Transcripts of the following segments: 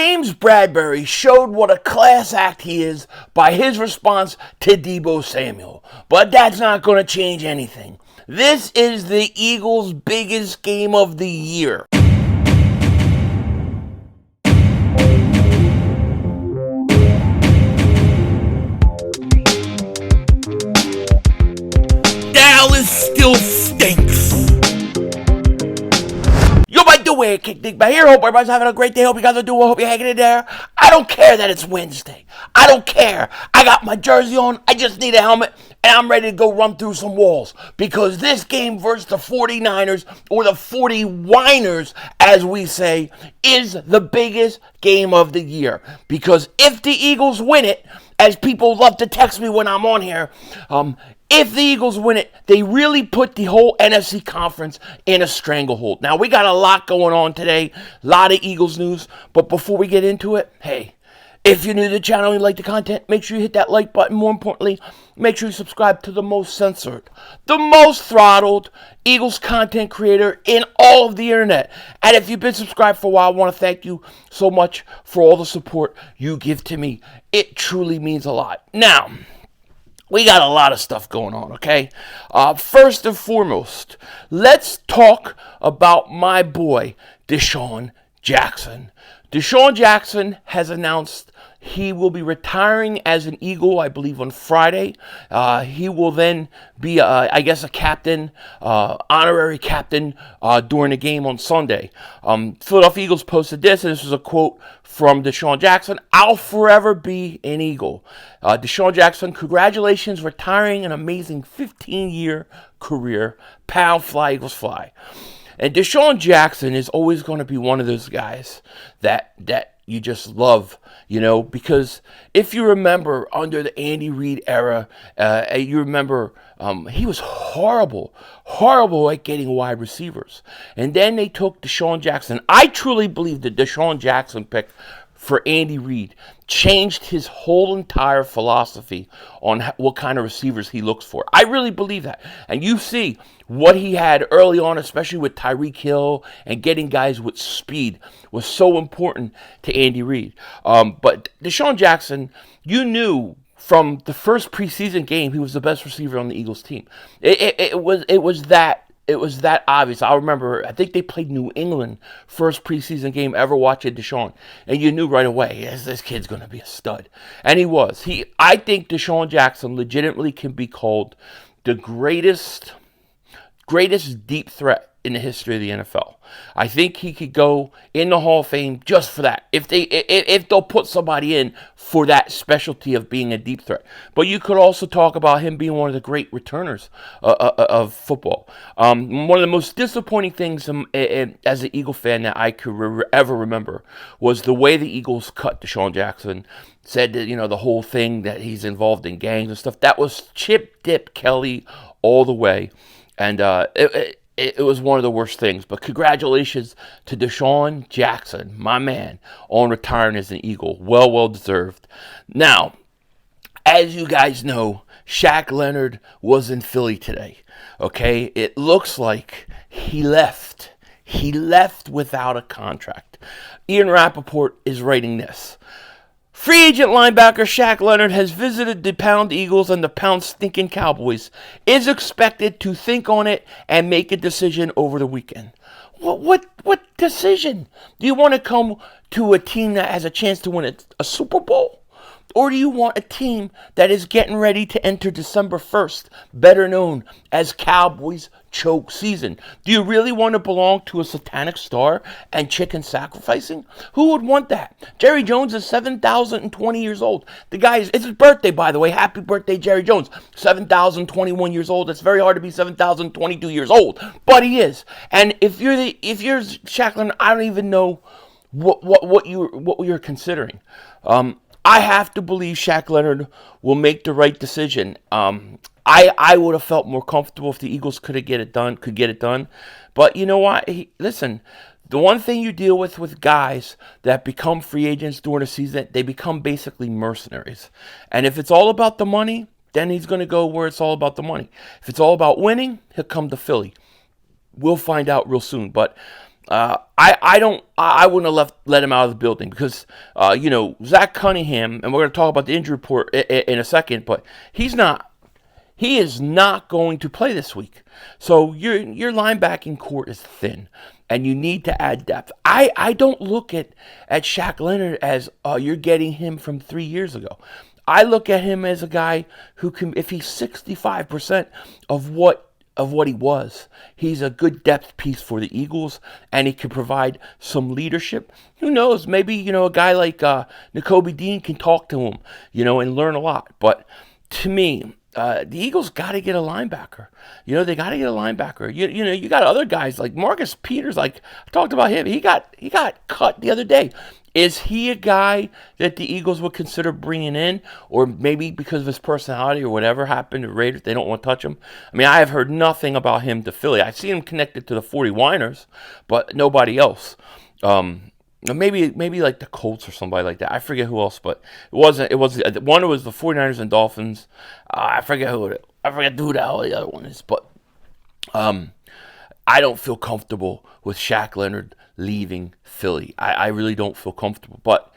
James Bradberry showed what a class act he is by his response to Deebo Samuel. But that's not going to change anything. This is the Eagles' biggest game of the year. Dallas still stinks. Yo, by the way, Kick Dingbat here. Hope everybody's having a great day. Hope you guys are doing well. Hope you're hanging in there. I don't care that it's Wednesday. I don't care. I got my jersey on. I just need a helmet, and I'm ready to go run through some walls. Because this game versus the 49ers, or the 40 Whiners, as we say, is the biggest game of the year. Because if the Eagles win it, as people love to text me when I'm on here, if the Eagles win it, they really put the whole NFC conference in a stranglehold. Now, we got a lot going on today, a lot of Eagles news, but before we get into it, hey, if you're new to the channel and you like the content, make sure you hit that like button. More importantly, make sure you subscribe to the most censored, the most throttled Eagles content creator in all of the internet. And if you've been subscribed for a while, I want to thank you so much for all the support you give to me. It truly means a lot. Now, we got a lot of stuff going on, okay? First and foremost, let's talk about my boy, Desean Jackson. Desean Jackson has announced he will be retiring as an Eagle, I believe, on Friday. He will then be, I guess, a captain, honorary captain during the game on Sunday. Philadelphia Eagles posted this, and this was a quote from Desean Jackson. "I'll forever be an Eagle." Desean Jackson, congratulations, retiring an amazing 15-year career. Pound fly, Eagles fly. And Desean Jackson is always going to be one of those guys that you just love, you know, because if you remember under the Andy Reid era, you remember he was horrible at getting wide receivers. And then they took Desean Jackson. I truly believe the Desean Jackson pick for Andy Reid changed his whole entire philosophy on what kind of receivers he looks for. I really believe that. And you see what he had early on, especially with Tyreek Hill and getting guys with speed, was so important to Andy Reid. But Desean Jackson, you knew from the first preseason game he was the best receiver on the Eagles team. It was that obvious. I remember, I think they played New England first preseason game ever watching Desean, and you knew right away, yes, this kid's going to be a stud. And he was. I think Desean Jackson legitimately can be called the greatest deep threat in the history of the NFL. I think he could go in the Hall of Fame just for that. If they'll put somebody in for that specialty of being a deep threat. But you could also talk about him being one of the great returners of football. One of the most disappointing things as an Eagle fan that I could ever remember was the way the Eagles cut Desean Jackson. Said that, you know, the whole thing that he's involved in gangs and stuff. That was Chip Dip Kelly all the way. And it was one of the worst things. But congratulations to Desean Jackson, my man, on retiring as an Eagle. Well deserved. Now, as you guys know, Shaq Leonard was in Philly today. Okay? It looks like he left. He left without a contract. Ian Rappaport is writing this. Free agent linebacker Shaq Leonard has visited the Pound Eagles and the Pound Stinking Cowboys. Is expected to think on it and make a decision over the weekend. What decision? Do you want to come to a team that has a chance to win a Super Bowl? Or do you want a team that is getting ready to enter December 1st, better known as Cowboys choke season? Do you really want to belong to a satanic star and chicken sacrificing? Who would want that? Jerry Jones is 7,020 years old. The guy it's his birthday, by the way. Happy birthday, Jerry Jones. 7,021 years old. It's very hard to be 7,022 years old, but he is. And if you're Shaq Leonard, I don't even know what you're considering. I have to believe Shaq Leonard will make the right decision. I would have felt more comfortable if the Eagles could get it done. But you know what? Listen, the one thing you deal with guys that become free agents during the season, they become basically mercenaries. And if it's all about the money, then he's going to go where it's all about the money. If it's all about winning, he'll come to Philly. We'll find out real soon. But I wouldn't have let him out of the building because Zach Cunningham, and we're going to talk about the injury report in a second, but he is not going to play this week. So your linebacking core is thin, and you need to add depth. I don't look at Shaq Leonard as you're getting him from 3 years ago. I look at him as a guy who can, if he's 65% of what he was, he's a good depth piece for the Eagles, and he can provide some leadership. Who knows? Maybe a guy like Nakobe Dean can talk to him, and learn a lot. But to me, the Eagles got to get a linebacker. They got to get a linebacker. You got other guys like Marcus Peters. Like I talked about him, he got cut the other day. Is he a guy that the Eagles would consider bringing in, or maybe because of his personality or whatever happened to Raiders, they don't want to touch him? I mean, I have heard nothing about him to Philly. I've seen him connected to the 40 Whiners, but nobody else. Maybe like the Colts or somebody like that. I forget who else, but it wasn't. One was the 49ers and Dolphins. I forget who the hell the other one is, but I don't feel comfortable with Shaq Leonard leaving Philly. I really don't feel comfortable, but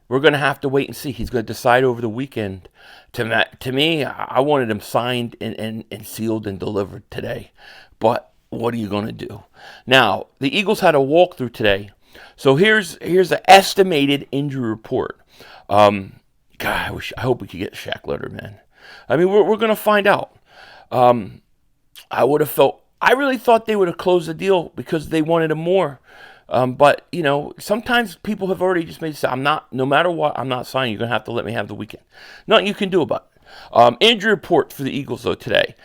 we're going to have to wait and see. He's going to decide over the weekend. To me, I wanted him signed and sealed and delivered today, but what are you going to do? Now, the Eagles had a walkthrough today, so here's an estimated injury report. God, I hope we could get Shaq Leonard, man. I mean, we're going to find out. I really thought they would have closed the deal because they wanted him more. But, sometimes people have already just made it say, no matter what, I'm not signing. You're going to have to let me have the weekend. Nothing you can do about it. Injury report for the Eagles, though, today.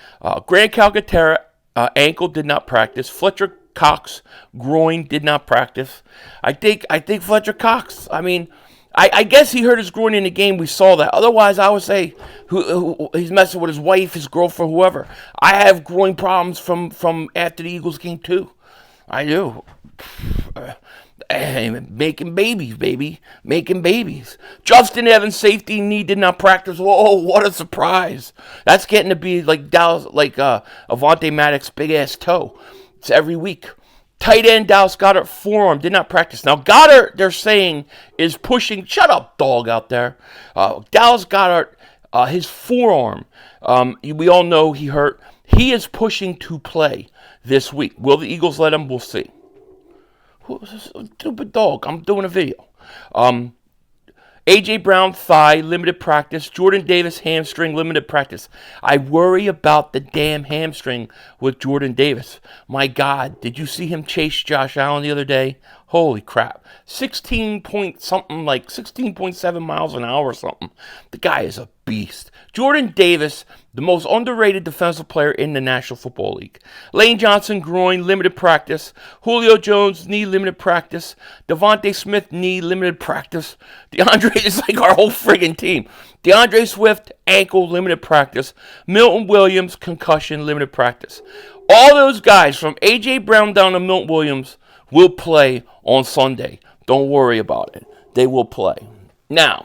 Grant Calcaterra, ankle, did not practice. Fletcher Cox, groin, did not practice. I think Fletcher Cox, I guess he hurt his groin in the game. We saw that. Otherwise, I would say he's messing with his wife, his girlfriend, whoever. I have groin problems from after the Eagles game, too. I do. Making babies, baby. Making babies. Justin Evans, safety knee, did not practice. Whoa, what a surprise. That's getting to be like Dallas, Avonte Maddox' big-ass toe. It's every week. Tight end Dallas Goedert, forearm, did not practice. Now, Goedert, they're saying, is pushing. Shut up, dog out there. Dallas Goedert, his forearm, we all know he hurt. He is pushing to play this week. Will the Eagles let him? We'll see. Stupid dog. I'm doing a video. A.J. Brown, thigh, limited practice. Jordan Davis, hamstring, limited practice. I worry about the damn hamstring with Jordan Davis. My God, did you see him chase Josh Allen the other day? Holy crap. 16.7 miles an hour or something. The guy is a beast. Jordan Davis, the most underrated defensive player in the National Football League. Lane Johnson, groin, limited practice. Julio Jones, knee, limited practice. Devontae Smith, knee, limited practice. DeAndre is like our whole friggin' team. DeAndre Swift, ankle, limited practice. Milton Williams, concussion, limited practice. All those guys from A.J. Brown down to Milton Williams will play on Sunday. Don't worry about it. They will play. Now,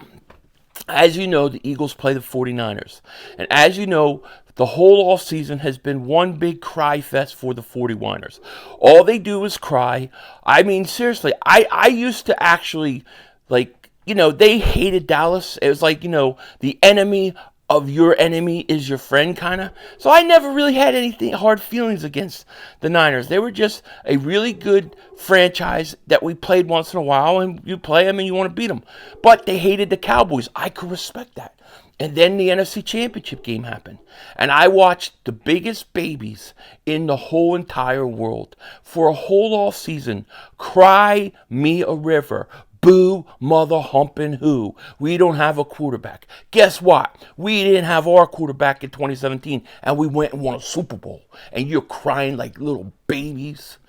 as you know, the Eagles play the 49ers. And as you know, the whole offseason has been one big cry fest for the 40 Whiners. All they do is cry. I mean, seriously, I used to actually, they hated Dallas. It was like, the enemy of your enemy is your friend, kind of. So I never really had anything hard feelings against the Niners. They were just a really good franchise that we played once in a while, and you play them and you want to beat them. But they hated the Cowboys. I could respect that. And then the NFC Championship game happened. And I watched the biggest babies in the whole entire world for a whole off season cry me a river. Boo, mother humping who? We don't have a quarterback. Guess what? We didn't have our quarterback in 2017, and we went and won a Super Bowl. And you're crying like little babies.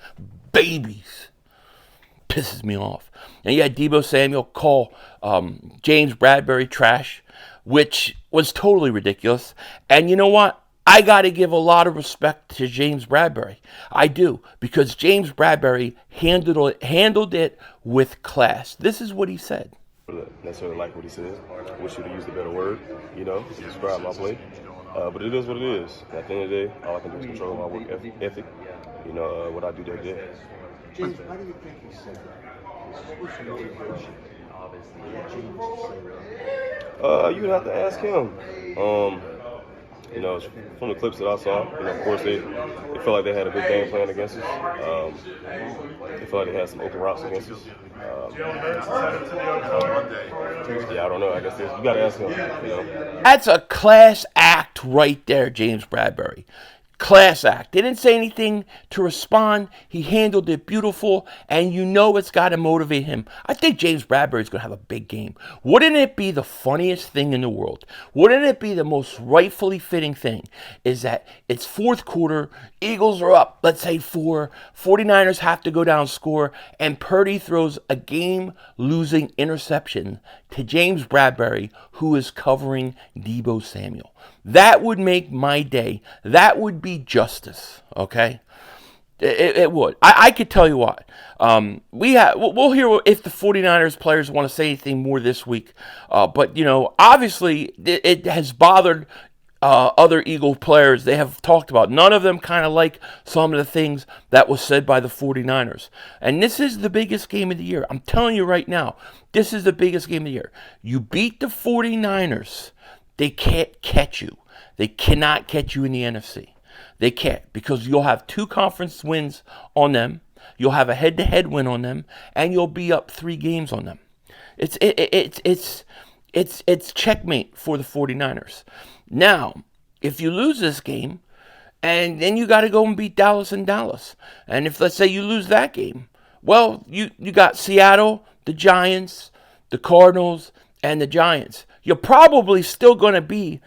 Babies. Pisses me off. And you had Deebo Samuel call James Bradberry trash, which was totally ridiculous. And you know what? I got to give a lot of respect to James Bradberry. I do, because James Bradberry handled it with class. This is what he said. I don't necessarily like what he says. I wish he would have used a better word, to describe my play. But it is what it is. At the end of the day, all I can do is control my work ethic, what I do day to day. James, why do you think he said that? What was the motivation? Obviously, James to say that. You would have to ask him. You know, from the clips that I saw, you know, of course they felt like they had a good game plan against us. They felt like they had some open routes against us. Yeah, I don't know. I guess you got to ask him. You know, That's a class act right there, James Bradberry. Class act. They didn't say anything to respond. He handled it beautiful, and you know it's got to motivate him. I think James Bradberry is going to have a big game. Wouldn't it be the funniest thing in the world? Wouldn't it be the most rightfully fitting thing is that it's fourth quarter, Eagles are up, let's say 4, 49ers have to go down score, and Purdy throws a game-losing interception to James Bradberry, who is covering Deebo Samuel. That would make my day. That would be justice, okay? It would. I could tell you what. We'll hear if the 49ers players want to say anything more this week. But, you know, obviously it has bothered other Eagle players. They have talked about. None of them kind of like some of the things that was said by the 49ers. And this is the biggest game of the year. I'm telling you right now, this is the biggest game of the year. You beat the 49ers. They can't catch you. They cannot catch you in the NFC. They can't, because you'll have 2 conference wins on them. You'll have a head-to-head win on them, and you'll be up 3 games on them. It's checkmate for the 49ers. Now, if you lose this game, and then you got to go and beat Dallas in Dallas. And if, let's say, you lose that game, well, you got Seattle, the Giants, the Cardinals, and the Giants. You're probably still going to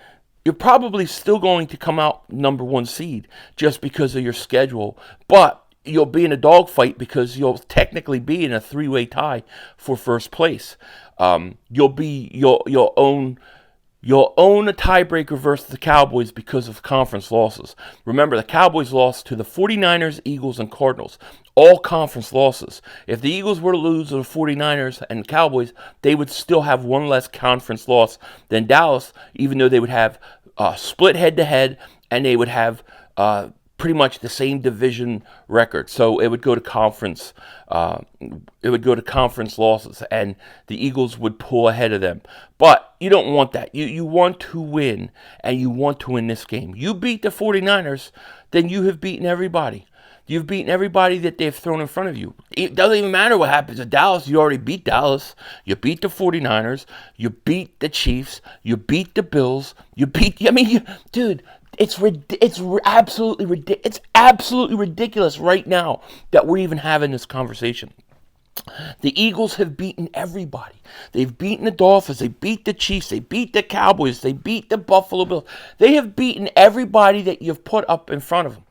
come out number 1 seed just because of your schedule. But you'll be in a dogfight because you'll technically be in a 3-way tie for first place. You'll own a tiebreaker versus the Cowboys because of conference losses. Remember, the Cowboys lost to the 49ers, Eagles, and Cardinals. All conference losses. If the Eagles were to lose to the 49ers and the Cowboys, they would still have 1 less conference loss than Dallas, even though they would have split head-to-head, and they would have pretty much the same division record. So it would go to conference. It would go to conference losses, and the Eagles would pull ahead of them. But you don't want that. You want to win, and you want to win this game. You beat the 49ers, then you have beaten everybody. You've beaten everybody that they've thrown in front of you. It doesn't even matter what happens at Dallas. You already beat Dallas. You beat the 49ers. You beat the Chiefs. You beat the Bills. Dude, it's absolutely ridiculous right now that we're even having this conversation. The Eagles have beaten everybody. They've beaten the Dolphins. They beat the Chiefs. They beat the Cowboys. They beat the Buffalo Bills. They have beaten everybody that you've put up in front of them.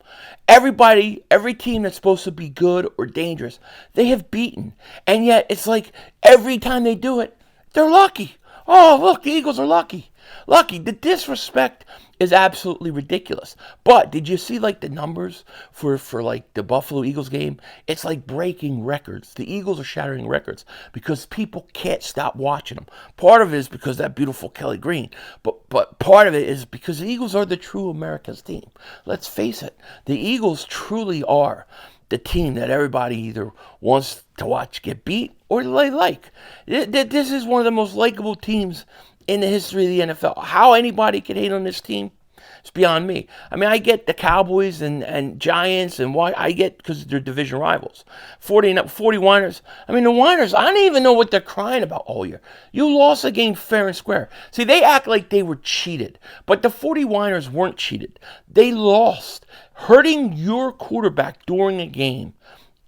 Everybody, every team that's supposed to be good or dangerous, they have beaten. And yet, it's like every time they do it, they're lucky. Oh, look, the Eagles are lucky. Lucky. The disrespect is absolutely ridiculous. But did you see like the numbers for like the Buffalo Eagles game? It's like breaking records. The Eagles are shattering records because people can't stop watching them. Part of it is because of that beautiful Kelly Green, but part of it is because the Eagles are the true America's team. Let's face it, the Eagles truly are the team that everybody either wants to watch get beat or they like. This is one of the most likable teams in the history of the NFL. How anybody can hate on this team, it's beyond me. I mean, I get the Cowboys and Giants and why I get because they're division rivals. 40 Whiners. I mean, the Whiners, I don't even know what they're crying about all year. You lost a game fair and square. See, they act like they were cheated, but the 40 Whiners weren't cheated. They lost. Hurting your quarterback during a game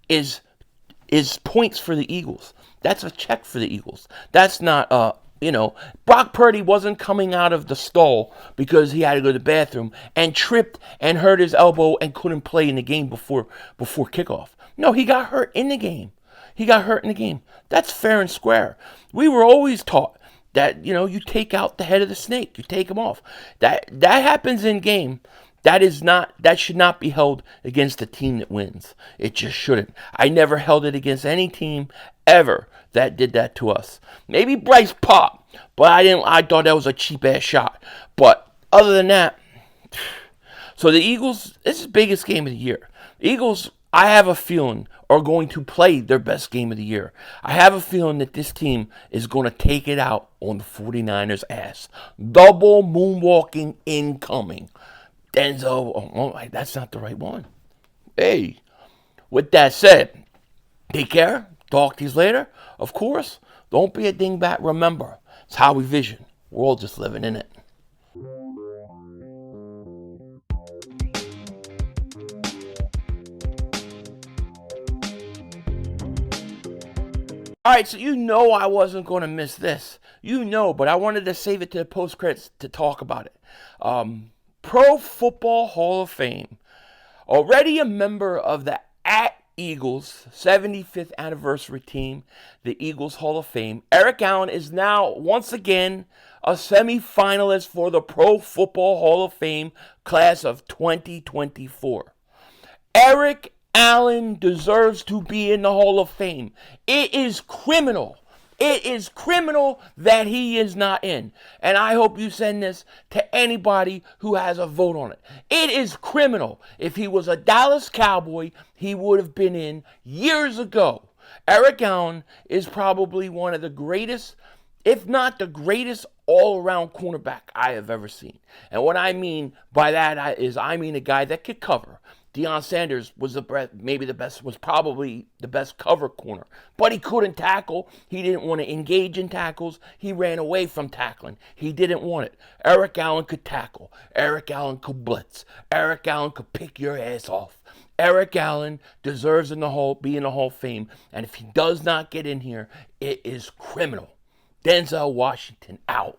is points for the Eagles. That's a check for the Eagles. That's not Brock Purdy wasn't coming out of the stall because he had to go to the bathroom and tripped and hurt his elbow and couldn't play in the game before kickoff. No, he got hurt in the game. That's fair and square. We were always taught that, you take out the head of the snake. You take him off. That happens in game. That should not be held against the team that wins. It just shouldn't. I never held it against any team ever that did that to us. Maybe Bryce Pop, but I thought that was a cheap ass shot. But other than that, so the Eagles, this is the biggest game of the year. Eagles, I have a feeling, are going to play their best game of the year. I have a feeling that this team is going to take it out on the 49ers' ass. Double moonwalking incoming. Denzel, oh, that's not the right one. Hey, with that said, take care. Talk to you later. Of course, don't be a dingbat. Remember, it's how we vision. We're all just living in it. All right, so you know I wasn't going to miss this. You know, but I wanted to save it to the post-credits to talk about it. Pro Football Hall of Fame. Already a member of the Eagles 75th anniversary team, the Eagles Hall of Fame, Eric Allen is now once again a semifinalist for the Pro Football Hall of Fame class of 2024. Eric Allen deserves to be in the Hall of Fame. It is criminal. It is criminal that he is not in. And I hope you send this to anybody who has a vote on it. It is criminal. If he was a Dallas Cowboy, he would have been in years ago. Eric Allen is probably one of the greatest, if not the greatest, all-around cornerback I have ever seen. And what I mean by that is I mean a guy that could cover. Deion Sanders was was probably the best cover corner. But he couldn't tackle. He didn't want to engage in tackles. He ran away from tackling. He didn't want it. Eric Allen could tackle. Eric Allen could blitz. Eric Allen could pick your ass off. Eric Allen deserves be in the Hall of Fame. And if he does not get in here, it is criminal. Denzel Washington out.